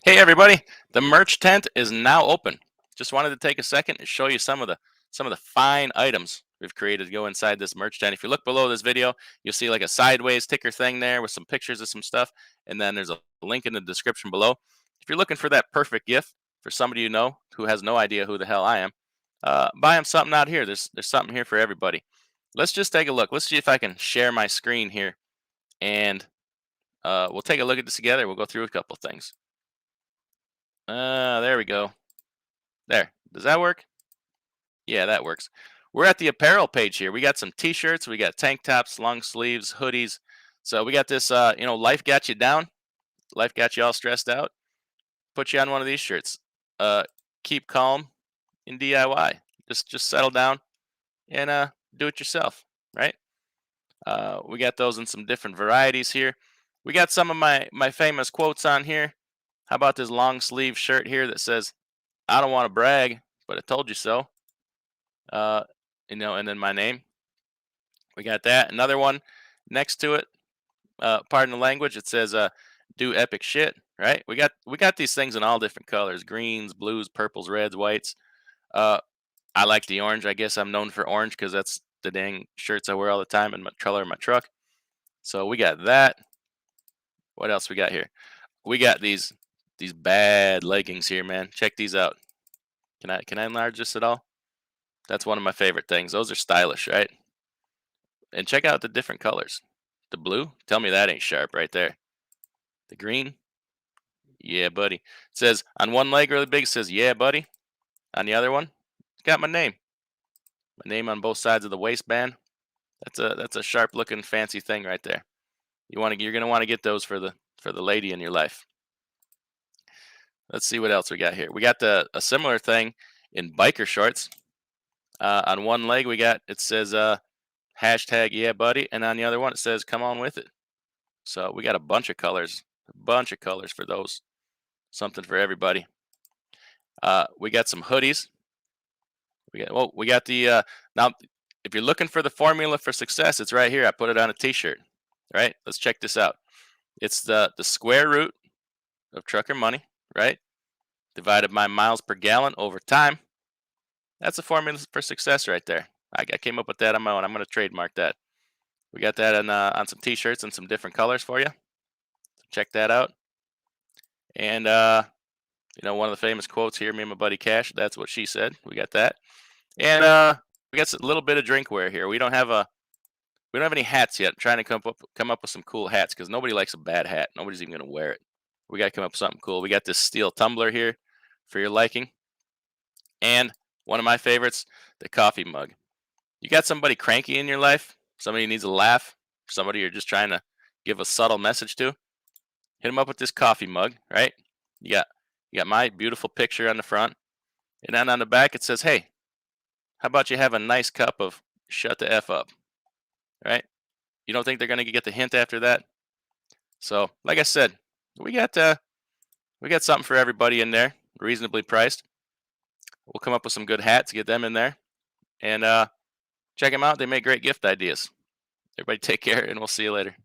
Hey everybody, the merch tent is now open. Just wanted to take a second and show you some of the fine items we've created to go inside this merch tent. If you look below this video, you'll see like a sideways ticker thing there with some pictures of some stuff, and then there's a link in the description below. If you're looking for that perfect gift for somebody you know who has no idea who the hell I am, buy them something out here. There's something here for everybody. Let's just take a look. Let's see if I can share my screen here, and we'll take a look at this together. We'll go through a couple things. There we go. There. Does that work? Yeah, that works. We're at the apparel page here. We got some t-shirts, we got tank tops, long sleeves, hoodies. So we got this life got you down. Life got you all stressed out. Put you on one of these shirts. Uh Keep calm in DIY. Just settle down and do it yourself, right? We got those in some different varieties here. We got some of my famous quotes on here. How about this long sleeve shirt here that says, "I don't want to brag, but I told you so." Uh, and then my name. We got that. Another one next to it. Pardon the language. It says, "Do epic shit." Right? We got these things in all different colors: greens, blues, purples, reds, whites. Uh, I like the orange. I guess I'm known for orange because that's the dang shirts I wear all the time in my color of my truck. So we got that. What else we got here? We got these bad leggings here, man. Check these out. Can I enlarge this at all? That's one of my favorite things. Those are stylish, right? And check out the different colors. The blue, tell me that ain't sharp right there. The green, yeah, buddy. It says on one leg really big, it says yeah, buddy. On the other one, it's got my name. My name on both sides of the waistband. That's a sharp looking fancy thing right there. You're gonna want to get those for the lady in your life. Let's see what else we got here. We got a similar thing in biker shorts. On one leg we got it says hashtag yeah buddy, and on the other one it says come on with it. So we got a bunch of colors for those. Something for everybody. We got some hoodies. We got the now. If you're looking for the formula for success, it's right here. I put it on a T-shirt. Right? Let's check this out. It's the square root of trucker money, right? Divided by miles per gallon over time. That's a formula for success right there. I came up with that on my own. I'm going to trademark that. We got that on some T-shirts and some different colors for you. Check that out. And one of the famous quotes here, me and my buddy Cash. That's what she said. We got that. And we got a little bit of drinkware here. We don't have any hats yet. I'm trying to come up with some cool hats because nobody likes a bad hat. Nobody's even gonna wear it. We got to come up with something cool. We got this steel tumbler here for your liking, and one of my favorites, the coffee mug. You got somebody cranky in your life, somebody who needs a laugh, somebody you're just trying to give a subtle message to. Hit them up with this coffee mug, right? You got my beautiful picture on the front, and then on the back it says, "Hey, how about you have a nice cup of shut the f up?" Right? You don't think they're gonna get the hint after that? So, like I said, we got uh, we got something for everybody in there, reasonably priced. We'll come up with some good hats, get them in there, and check them out. They make great gift ideas. Everybody, take care, and we'll see you later.